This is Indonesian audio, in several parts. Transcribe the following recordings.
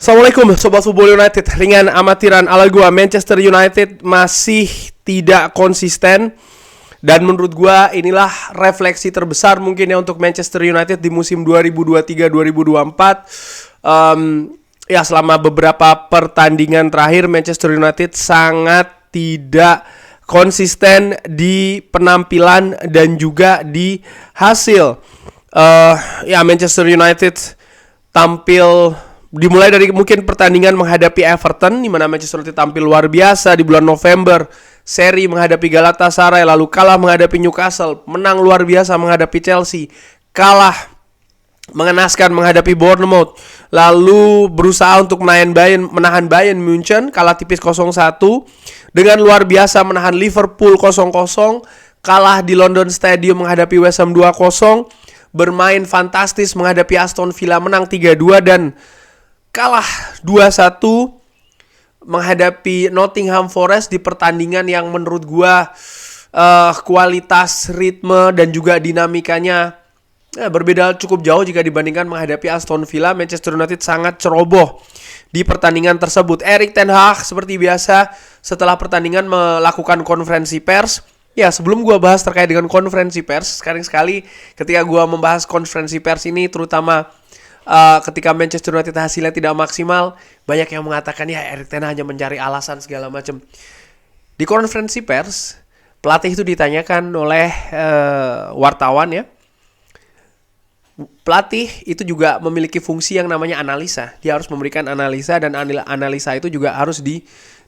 Assalamualaikum Sobat Football United. Ringan amatiran ala gua, Manchester United masih tidak konsisten. Dan menurut gua inilah refleksi terbesar mungkin ya untuk Manchester United di musim 2023-2024. Ya, selama beberapa pertandingan terakhir Manchester United sangat tidak konsisten di penampilan dan juga di hasil. Manchester United tampil dimulai dari mungkin pertandingan menghadapi Everton, di mana Manchester United tampil luar biasa di bulan November. Seri menghadapi Galatasaray, lalu kalah menghadapi Newcastle, menang luar biasa menghadapi Chelsea, kalah mengenaskan menghadapi Bournemouth, lalu berusaha untuk menahan Bayern Munchen, kalah tipis 0-1, dengan luar biasa menahan Liverpool 0-0, kalah di London Stadium menghadapi West Ham 2-0, bermain fantastis menghadapi Aston Villa, menang 3-2, dan kalah 2-1 menghadapi Nottingham Forest di pertandingan yang menurut gua kualitas, ritme, dan juga dinamikanya berbeda cukup jauh jika dibandingkan menghadapi Aston Villa. Manchester United sangat ceroboh di pertandingan tersebut. Erik ten Hag seperti biasa setelah pertandingan melakukan konferensi pers. Ya, sebelum gua bahas terkait dengan konferensi pers, sekali ketika gua membahas konferensi pers ini, terutama ketika Manchester United hasilnya tidak maksimal, banyak yang mengatakan ya Erik ten Hag hanya mencari alasan segala macam. Di konferensi pers, pelatih itu ditanyakan oleh wartawan ya. Pelatih itu juga memiliki fungsi yang namanya analisa. Dia harus memberikan analisa, dan analisa itu juga harus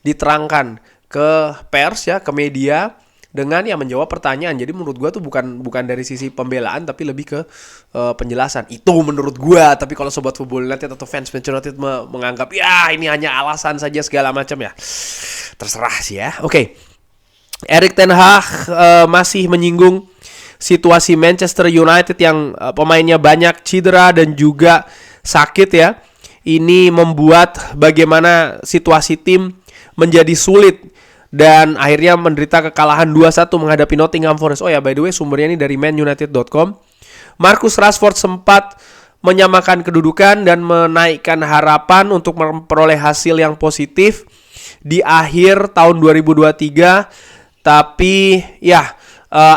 diterangkan ke pers ya, ke media, dengan menjawab pertanyaan. Jadi menurut gue tuh bukan dari sisi pembelaan, tapi lebih ke penjelasan. Itu menurut gue. Tapi kalau Sobat Football United atau fans Manchester United menganggap ya ini hanya alasan saja segala macam ya, terserah sih ya. Oke. Erik ten Hag masih menyinggung situasi Manchester United yang pemainnya banyak cedera dan juga sakit ya. Ini membuat bagaimana situasi tim menjadi sulit, dan akhirnya menderita kekalahan 2-1 menghadapi Nottingham Forest. Oh ya, by the way, sumbernya ini dari manunited.com. Marcus Rashford sempat menyamakan kedudukan dan menaikkan harapan untuk memperoleh hasil yang positif di akhir tahun 2023. Tapi ya,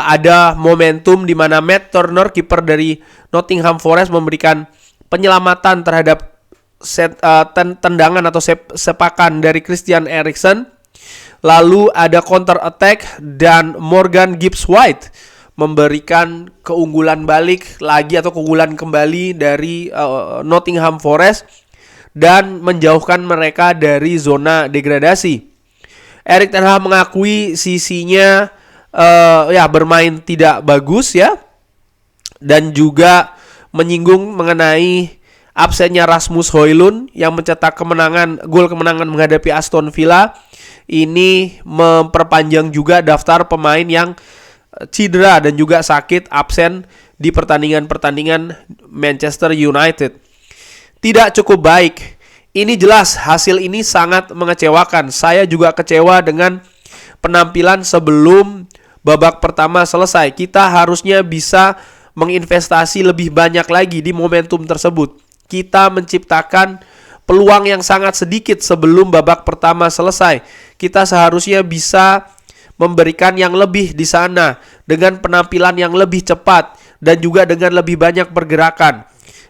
ada momentum di mana Matt Turner, kiper dari Nottingham Forest, memberikan penyelamatan terhadap tendangan atau sepakan dari Christian Eriksen. Lalu ada counter attack dan Morgan Gibbs-White memberikan keunggulan balik lagi atau keunggulan kembali dari Nottingham Forest dan menjauhkan mereka dari zona degradasi. Erik ten Hag mengakui sisinya bermain tidak bagus ya, dan juga menyinggung mengenai absennya Rasmus Højlund yang mencetak gol kemenangan menghadapi Aston Villa. Ini memperpanjang juga daftar pemain yang cedera dan juga sakit absen di pertandingan-pertandingan Manchester United. Tidak cukup baik. Ini jelas hasil ini sangat mengecewakan. Saya juga kecewa dengan penampilan sebelum babak pertama selesai. Kita harusnya bisa menginvestasi lebih banyak lagi di momentum tersebut. Kita menciptakan peluang yang sangat sedikit sebelum babak pertama selesai. Kita seharusnya bisa memberikan yang lebih di sana dengan penampilan yang lebih cepat dan juga dengan lebih banyak pergerakan.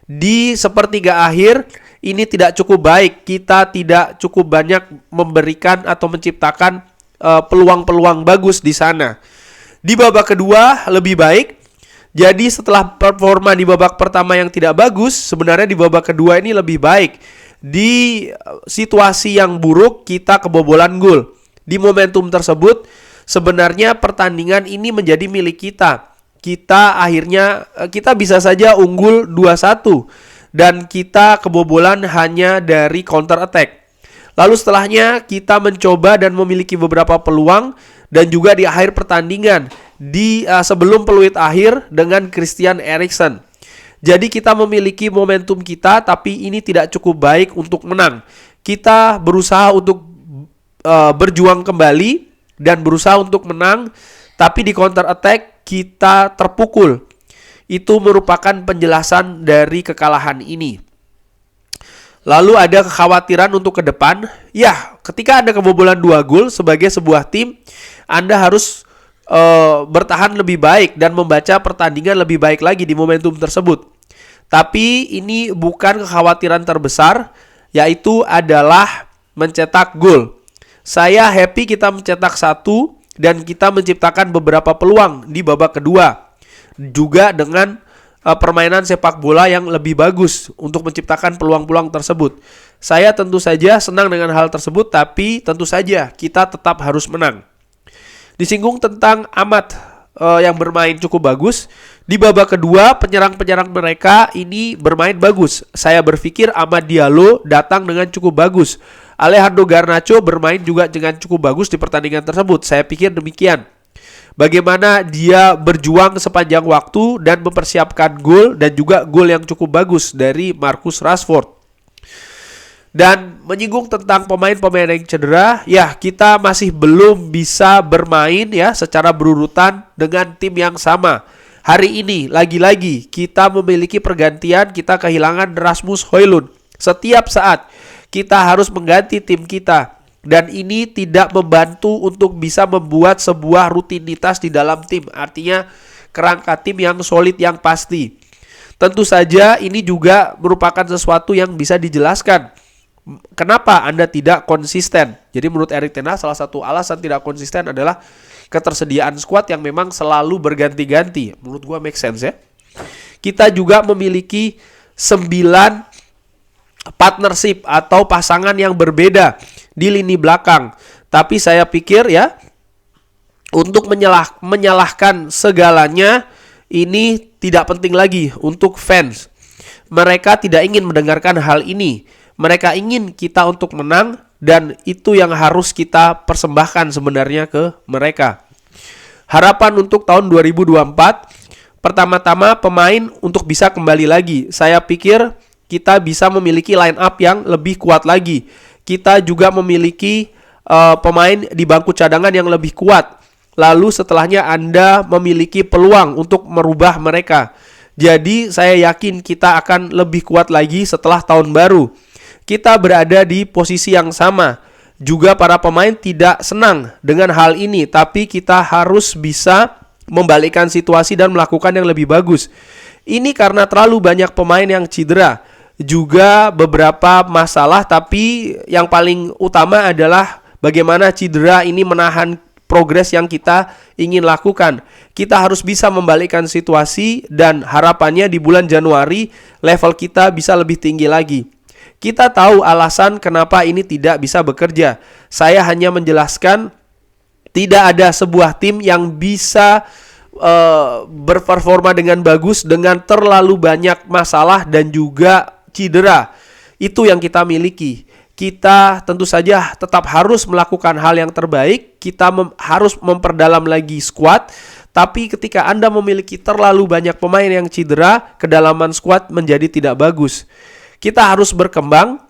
Di sepertiga akhir ini tidak cukup baik. Kita tidak cukup banyak memberikan atau menciptakan peluang-peluang bagus di sana. Di babak kedua lebih baik. Jadi setelah performa di babak pertama yang tidak bagus, sebenarnya di babak kedua ini lebih baik. Di situasi yang buruk kita kebobolan gol. Di momentum tersebut sebenarnya pertandingan ini menjadi milik kita. Kita bisa saja unggul 2-1 dan kita kebobolan hanya dari counter attack. Lalu setelahnya kita mencoba dan memiliki beberapa peluang, dan juga di akhir pertandingan sebelum peluit akhir dengan Christian Eriksen. Jadi kita memiliki momentum kita, tapi ini tidak cukup baik untuk menang. Kita berusaha untuk berjuang kembali dan berusaha untuk menang, tapi di counter attack kita terpukul. Itu merupakan penjelasan dari kekalahan ini. Lalu ada kekhawatiran untuk ke depan. Ya, ketika Anda kebobolan 2 gol sebagai sebuah tim, Anda harus bertahan lebih baik dan membaca pertandingan lebih baik lagi di momentum tersebut. Tapi ini bukan kekhawatiran terbesar, yaitu adalah mencetak gol. Saya happy kita mencetak 1 dan kita menciptakan beberapa peluang di babak kedua. Juga dengan permainan sepak bola yang lebih bagus untuk menciptakan peluang-peluang tersebut. Saya tentu saja senang dengan hal tersebut, tapi tentu saja kita tetap harus menang. Disinggung tentang Ahmad yang bermain cukup bagus. Di babak kedua, penyerang-penyerang mereka ini bermain bagus. Saya berpikir Amad Diallo datang dengan cukup bagus. Alejandro Garnacho bermain juga dengan cukup bagus di pertandingan tersebut. Saya pikir demikian. Bagaimana dia berjuang sepanjang waktu dan mempersiapkan gol dan juga gol yang cukup bagus dari Marcus Rashford. Dan menyinggung tentang pemain-pemain yang cedera, ya kita masih belum bisa bermain ya secara berurutan dengan tim yang sama. Hari ini lagi-lagi kita memiliki pergantian, kita kehilangan Rasmus Højlund. Setiap saat kita harus mengganti tim kita. Dan ini tidak membantu untuk bisa membuat sebuah rutinitas di dalam tim. Artinya kerangka tim yang solid, yang pasti. Tentu saja ini juga merupakan sesuatu yang bisa dijelaskan. Kenapa Anda tidak konsisten? Jadi menurut Erik ten Hag salah satu alasan tidak konsisten adalah ketersediaan skuad yang memang selalu berganti-ganti. Menurut gua make sense ya. Kita juga memiliki 9 partnership atau pasangan yang berbeda di lini belakang. Tapi saya pikir ya, untuk menyalahkan segalanya ini tidak penting lagi untuk fans. Mereka tidak ingin mendengarkan hal ini. Mereka ingin kita untuk menang dan itu yang harus kita persembahkan sebenarnya ke mereka. Harapan untuk tahun 2024, pertama-tama pemain untuk bisa kembali lagi. Saya pikir kita bisa memiliki line up yang lebih kuat lagi. Kita juga memiliki pemain di bangku cadangan yang lebih kuat. Lalu setelahnya Anda memiliki peluang untuk merubah mereka. Jadi saya yakin kita akan lebih kuat lagi setelah tahun baru. Kita berada di posisi yang sama. Juga para pemain tidak senang dengan hal ini, tapi kita harus bisa membalikkan situasi dan melakukan yang lebih bagus. Ini karena terlalu banyak pemain yang cedera. Juga beberapa masalah, tapi yang paling utama adalah bagaimana cedera ini menahan progres yang kita ingin lakukan. Kita harus bisa membalikkan situasi dan harapannya di bulan Januari level kita bisa lebih tinggi lagi. Kita tahu alasan kenapa ini tidak bisa bekerja. Saya hanya menjelaskan tidak ada sebuah tim yang bisa berperforma dengan bagus dengan terlalu banyak masalah dan juga cedera. Itu yang kita miliki. Kita tentu saja tetap harus melakukan hal yang terbaik. Kita harus memperdalam lagi skuad. Tapi ketika Anda memiliki terlalu banyak pemain yang cedera, kedalaman skuad menjadi tidak bagus. Kita harus berkembang.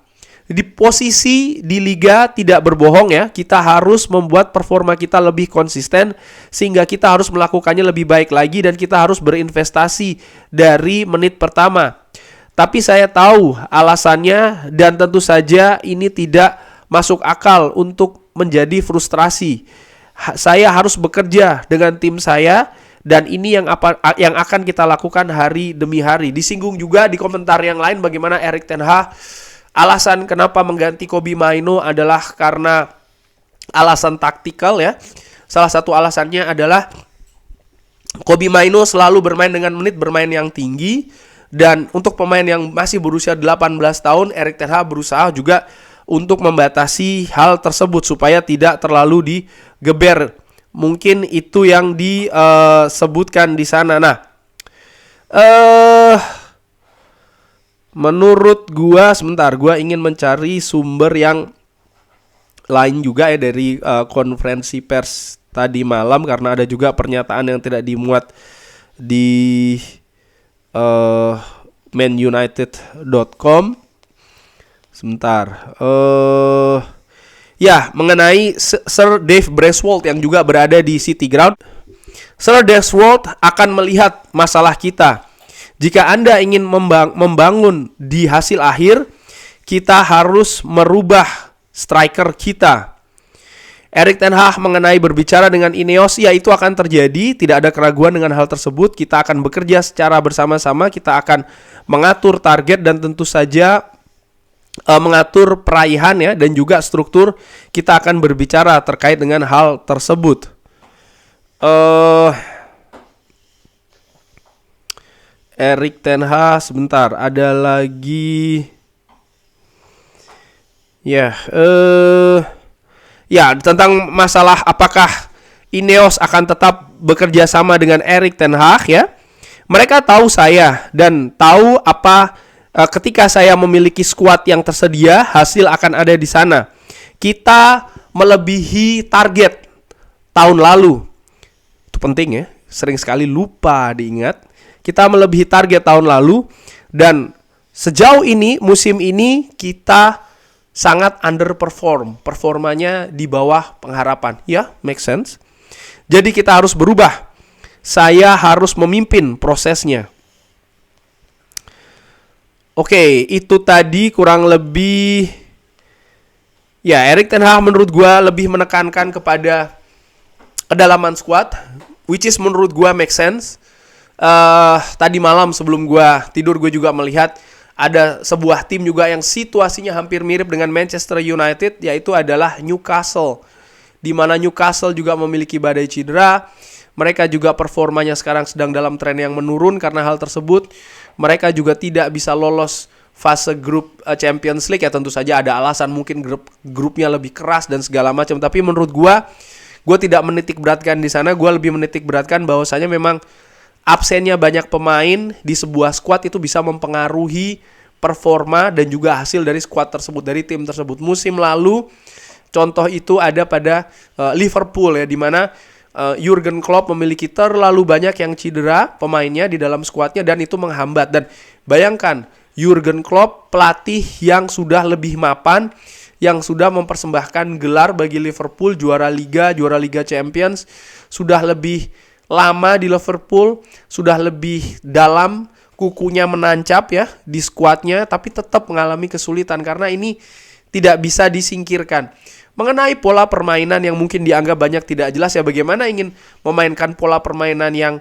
Di posisi di liga tidak berbohong ya. Kita harus membuat performa kita lebih konsisten sehingga kita harus melakukannya lebih baik lagi dan kita harus berinvestasi dari menit pertama. Tapi saya tahu alasannya dan tentu saja ini tidak masuk akal untuk menjadi frustrasi. Saya harus bekerja dengan tim saya dan ini yang akan kita lakukan hari demi hari. Disinggung juga di komentar yang lain bagaimana Erik ten Hag alasan kenapa mengganti Kobbie Mainoo adalah karena alasan taktikal ya. Salah satu alasannya adalah Kobbie Mainoo selalu bermain dengan menit bermain yang tinggi. Dan untuk pemain yang masih berusia 18 tahun, Erik ten Hag berusaha juga untuk membatasi hal tersebut supaya tidak terlalu digeber. Mungkin itu yang disebutkan di sana. Nah, menurut gua ingin mencari sumber yang lain juga ya dari konferensi pers tadi malam karena ada juga pernyataan yang tidak dimuat di manunited.com. Sebentar. Ya, mengenai Sir Dave Braithwaite yang juga berada di City Ground. Sir Braithwaite akan melihat masalah kita. Jika Anda ingin membangun di hasil akhir, kita harus merubah striker kita. Erik ten Hag mengenai berbicara dengan Ineos, ya itu akan terjadi, tidak ada keraguan dengan hal tersebut. Kita akan bekerja secara bersama-sama, kita akan mengatur target dan tentu saja mengatur peraihan ya, dan juga struktur. Kita akan berbicara terkait dengan hal tersebut. Erik ten Hag, sebentar, ada lagi. Ya, tentang masalah apakah Ineos akan tetap bekerja sama dengan Erik ten Hag ya. Mereka tahu saya dan tahu apa ketika saya memiliki skuad yang tersedia, hasil akan ada di sana. Kita melebihi target tahun lalu. Itu penting ya, sering sekali lupa diingat. Kita melebihi target tahun lalu dan sejauh ini, musim ini kita sangat underperform, performanya di bawah pengharapan. Ya, make sense. Jadi kita harus berubah. Saya harus memimpin prosesnya. Oke, itu tadi kurang lebih. Ya, Erik ten Hag menurut gua lebih menekankan kepada kedalaman squad, which is menurut gua make sense. Tadi malam sebelum gua tidur, gue juga melihat ada sebuah tim juga yang situasinya hampir mirip dengan Manchester United, yaitu adalah Newcastle. Di mana Newcastle juga memiliki badai cedera. Mereka juga performanya sekarang sedang dalam tren yang menurun. Karena hal tersebut, mereka juga tidak bisa lolos fase grup Champions League. Ya tentu saja ada alasan, mungkin grupnya lebih keras dan segala macam. Tapi menurut gue tidak menitik beratkan di sana. Gue lebih menitik beratkan bahwasanya memang absennya banyak pemain di sebuah skuad itu bisa mempengaruhi performa dan juga hasil dari skuad tersebut, dari tim tersebut. Musim lalu contoh itu ada pada Liverpool ya, di mana Jurgen Klopp memiliki terlalu banyak yang cedera pemainnya di dalam skuadnya dan itu menghambat. Dan bayangkan, Jurgen Klopp pelatih yang sudah lebih mapan, yang sudah mempersembahkan gelar bagi Liverpool, juara Liga Champions, sudah lebih lama di Liverpool, sudah lebih dalam, kukunya menancap ya di skuadnya, tapi tetap mengalami kesulitan karena ini tidak bisa disingkirkan. Mengenai pola permainan yang mungkin dianggap banyak tidak jelas ya, bagaimana ingin memainkan pola permainan yang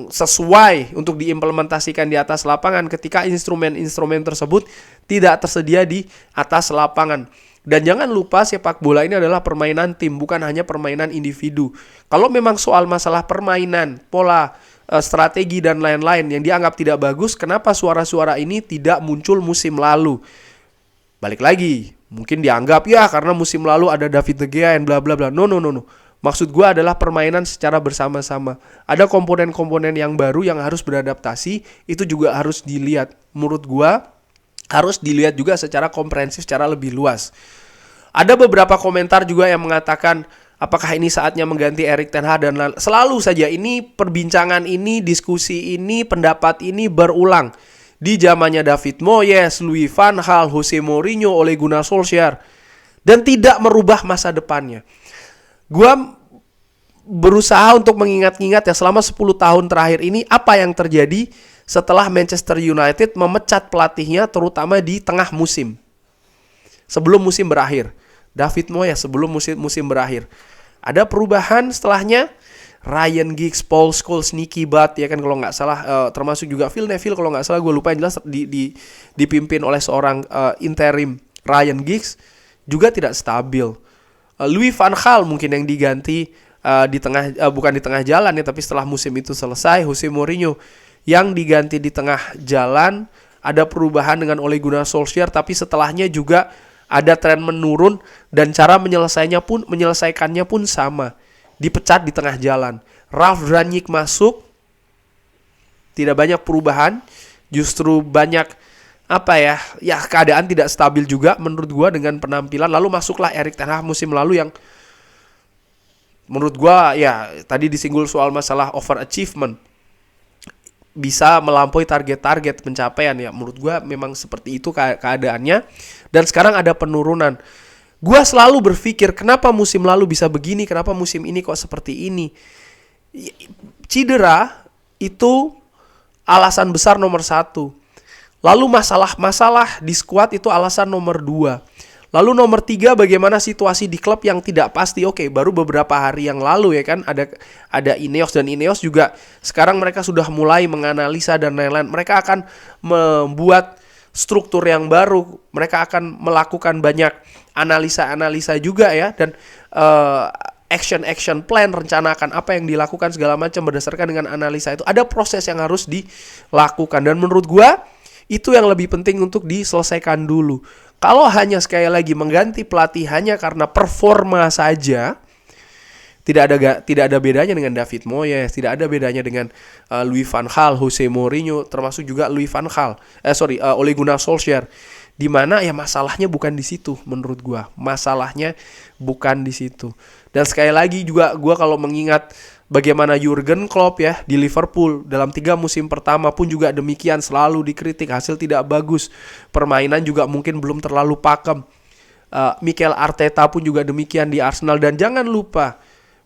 sesuai untuk diimplementasikan di atas lapangan ketika instrumen-instrumen tersebut tidak tersedia di atas lapangan. Dan jangan lupa, sepak bola ini adalah permainan tim, bukan hanya permainan individu. Kalau memang soal masalah permainan, pola, strategi dan lain-lain yang dianggap tidak bagus, kenapa suara-suara ini tidak muncul musim lalu? Balik lagi, mungkin dianggap ya karena musim lalu ada David De Gea and bla bla bla. No. Maksud gue adalah permainan secara bersama-sama. Ada komponen-komponen yang baru yang harus beradaptasi, itu juga harus dilihat. Menurut gue harus dilihat juga secara komprehensif, secara lebih luas. Ada beberapa komentar juga yang mengatakan apakah ini saatnya mengganti Erik ten Hag, dan selalu saja ini perbincangan ini, diskusi ini, pendapat ini berulang. Di zamannya David Moyes, Louis van Gaal, Jose Mourinho, Ole Gunnar Solskjaer, dan tidak merubah masa depannya. Gua berusaha untuk mengingat-ingat ya selama 10 tahun terakhir ini apa yang terjadi setelah Manchester United memecat pelatihnya, terutama di tengah musim. Sebelum musim berakhir. David Moyes sebelum musim berakhir. Ada perubahan setelahnya. Ryan Giggs, Paul Scholes, Nicky Butt, ya kan kalau nggak salah. Termasuk juga Phil Neville kalau nggak salah. Gue lupa, yang jelas dipimpin oleh seorang interim. Ryan Giggs juga tidak stabil. Louis van Gaal mungkin yang diganti bukan di tengah jalan ya, tapi setelah musim itu selesai. Jose Mourinho yang diganti di tengah jalan. Ada perubahan dengan Ole Gunnar Solskjaer, tapi setelahnya juga ada tren menurun dan cara menyelesaikannya pun sama, dipecat di tengah jalan. Ralf Rangnick masuk, tidak banyak perubahan, justru banyak keadaan tidak stabil juga menurut gua dengan penampilan. Lalu masuklah Erik ten Hag musim lalu yang menurut gua ya tadi disinggung soal masalah overachievement, bisa melampaui target-target pencapaian ya. Menurut gue memang seperti itu keadaannya. Dan sekarang ada penurunan. Gue selalu berpikir kenapa musim lalu bisa begini, kenapa musim ini kok seperti ini. Cedera itu alasan besar nomor 1. Lalu masalah-masalah di skuad itu alasan nomor 2. Lalu nomor 3, bagaimana situasi di klub yang tidak pasti. Oke, baru beberapa hari yang lalu ya kan ada Ineos, dan Ineos juga sekarang mereka sudah mulai menganalisa dan lain-lain. Mereka akan membuat struktur yang baru. Mereka akan melakukan banyak analisa-analisa juga ya, dan action plan, rencana akan apa yang dilakukan segala macam berdasarkan dengan analisa itu. Ada proses yang harus dilakukan, dan menurut gua itu yang lebih penting untuk diselesaikan dulu. Kalau hanya sekali lagi mengganti pelatih hanya karena performa saja, tidak ada bedanya dengan David Moyes, tidak ada bedanya dengan Louis van Gaal, Jose Mourinho, termasuk juga Ole Gunnar Solskjaer. Di mana ya masalahnya bukan di situ menurut gua. Masalahnya bukan di situ. Dan sekali lagi juga gua kalau mengingat bagaimana Jurgen Klopp ya di Liverpool dalam 3 musim pertama pun juga demikian, selalu dikritik, hasil tidak bagus, permainan juga mungkin belum terlalu pakem. Mikel Arteta pun juga demikian di Arsenal. Dan jangan lupa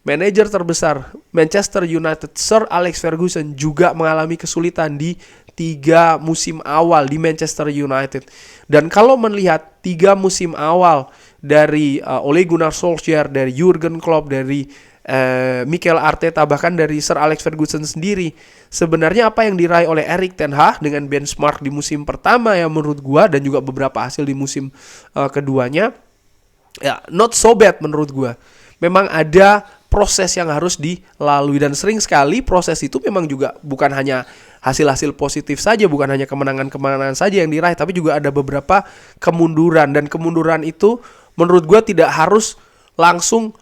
manajer terbesar Manchester United, Sir Alex Ferguson, juga mengalami kesulitan di 3 musim awal di Manchester United. Dan kalau melihat 3 musim awal dari Ole Gunnar Solskjaer, dari Jurgen Klopp, dari Mikel Arteta, bahkan dari Sir Alex Ferguson sendiri, sebenarnya apa yang diraih oleh Erik ten Hag dengan benchmark di musim pertama ya menurut gua, dan juga beberapa hasil di musim keduanya, ya not so bad menurut gua. Memang ada proses yang harus dilalui, dan sering sekali proses itu memang juga bukan hanya hasil-hasil positif saja, bukan hanya kemenangan-kemenangan saja yang diraih, tapi juga ada beberapa kemunduran. Dan kemunduran itu menurut gue tidak harus langsung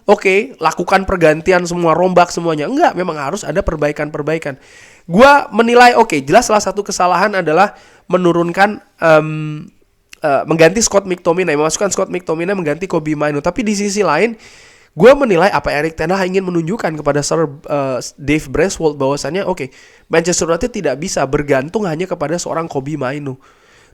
lakukan pergantian semua, rombak semuanya. Enggak, memang harus ada perbaikan-perbaikan. Gue menilai jelas salah satu kesalahan adalah menurunkan mengganti Scott McTominay, memasukkan Scott McTominay mengganti Kobbie Mainoo. Tapi di sisi lain, gue menilai apa Erik ten Hag ingin menunjukkan kepada Sir Dave Braithwaite bahwasannya Manchester United tidak bisa bergantung hanya kepada seorang Kobbie Mainoo.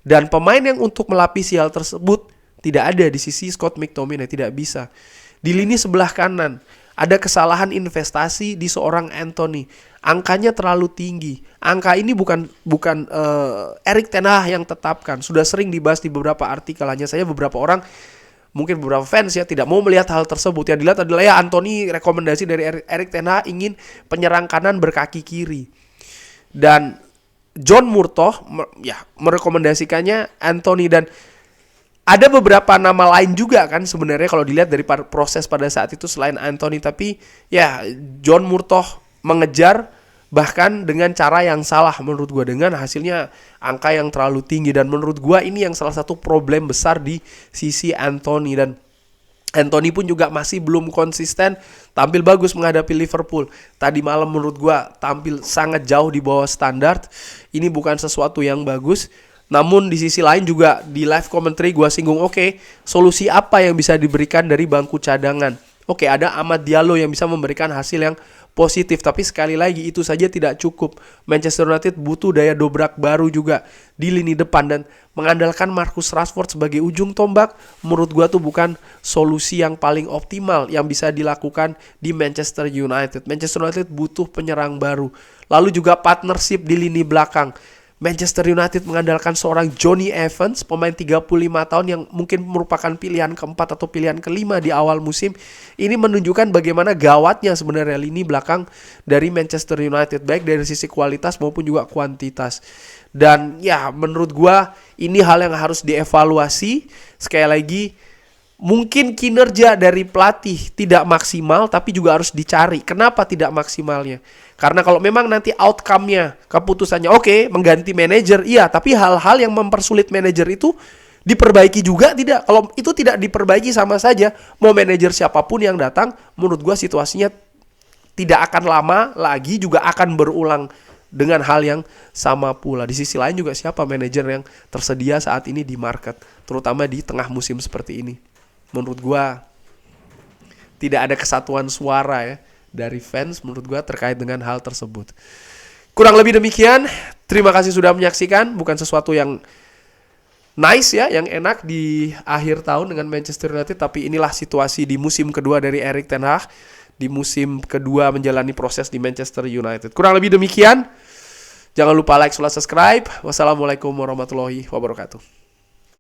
Dan pemain yang untuk melapisi hal tersebut tidak ada di sisi Scott McTominay, tidak bisa. Di lini sebelah kanan ada kesalahan investasi di seorang Anthony. Angkanya terlalu tinggi. Angka ini bukan Erik ten Hag yang tetapkan. Sudah sering dibahas di beberapa artikel, hanya saja beberapa orang, mungkin beberapa fans ya, tidak mau melihat hal tersebut. Yang dilihat adalah Anthony, rekomendasi dari Erik ten Hag ingin penyerang kanan berkaki kiri. Dan John Murtough merekomendasikannya Anthony, dan ada beberapa nama lain juga kan sebenarnya kalau dilihat dari proses pada saat itu selain Anthony. Tapi ya John Murtough mengejar bahkan dengan cara yang salah menurut gue, dengan hasilnya angka yang terlalu tinggi. Dan menurut gue ini yang salah satu problem besar di sisi Anthony. Dan Anthony pun juga masih belum konsisten tampil bagus menghadapi Liverpool. Tadi malam menurut gue tampil sangat jauh di bawah standar. Ini bukan sesuatu yang bagus. Namun di sisi lain juga di live commentary gue singgung, solusi apa yang bisa diberikan dari bangku cadangan? Ada Amad Diallo yang bisa memberikan hasil yang positif, tapi sekali lagi itu saja tidak cukup. Manchester United butuh daya dobrak baru juga di lini depan, dan mengandalkan Marcus Rashford sebagai ujung tombak menurut gua tuh bukan solusi yang paling optimal yang bisa dilakukan di Manchester United. Manchester United butuh penyerang baru. Lalu juga partnership di lini belakang. Manchester United mengandalkan seorang Jonny Evans, pemain 35 tahun yang mungkin merupakan pilihan keempat atau pilihan kelima di awal musim. Ini menunjukkan bagaimana gawatnya sebenarnya lini belakang dari Manchester United, baik dari sisi kualitas maupun juga kuantitas. Dan ya menurut gua ini hal yang harus dievaluasi. Sekali lagi, mungkin kinerja dari pelatih tidak maksimal, tapi juga harus dicari kenapa tidak maksimalnya. Karena kalau memang nanti outcome-nya, keputusannya mengganti manajer, iya, tapi hal-hal yang mempersulit manajer itu diperbaiki juga tidak. Kalau itu tidak diperbaiki sama saja, mau manajer siapapun yang datang, menurut gua situasinya tidak akan lama lagi juga akan berulang dengan hal yang sama pula. Di sisi lain juga siapa manajer yang tersedia saat ini di market, terutama di tengah musim seperti ini. Menurut gua tidak ada kesatuan suara ya dari fans menurut gue terkait dengan hal tersebut. Kurang lebih demikian. Terima kasih sudah menyaksikan. Bukan sesuatu yang nice ya, yang enak di akhir tahun dengan Manchester United, tapi inilah situasi di musim kedua dari Erik ten Hag, di musim kedua menjalani proses di Manchester United. Kurang lebih demikian. Jangan lupa like, subscribe. Wassalamualaikum warahmatullahi wabarakatuh.